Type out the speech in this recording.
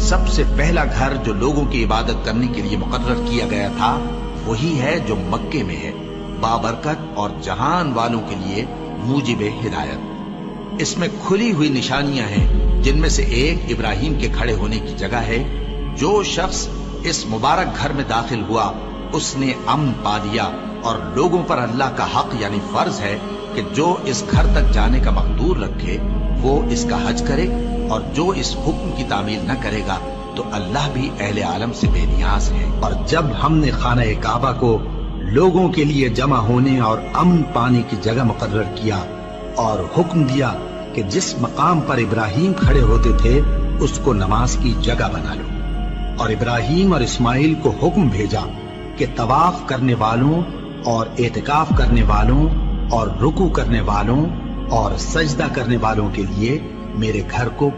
سب سے پہلا گھر جو لوگوں کی عبادت کرنے کے لیے مقرر کیا گیا تھا وہی ہے جو مکے میں ہے، بابرکت اور جہان والوں کے لیے موجب ہدایت۔ اس میں کھلی ہوئی نشانیاں ہیں، جن میں سے ایک ابراہیم کے کھڑے ہونے کی جگہ ہے۔ جو شخص اس مبارک گھر میں داخل ہوا اس نے امن پا لیا، اور لوگوں پر اللہ کا حق یعنی فرض ہے کہ جو اس گھر تک جانے کا مقدور رکھے وہ اس کا حج کرے، اور جو اس حکم کی تعمیل نہ کرے گا تو اللہ بھی اہل عالم سے بے نیاز ہے۔ اور جب ہم نے خانہ کعبہ کو لوگوں کے لیے جمع ہونے اور امن پانے کی جگہ مقرر کیا اور حکم دیا کہ جس مقام پر ابراہیم کھڑے ہوتے تھے اس کو نماز کی جگہ بنا لو، اور ابراہیم اور اسماعیل کو حکم بھیجا کہ طواف کرنے والوں اور اعتکاف کرنے والوں اور رکوع کرنے والوں اور سجدہ کرنے والوں کے لیے میرے گھر کو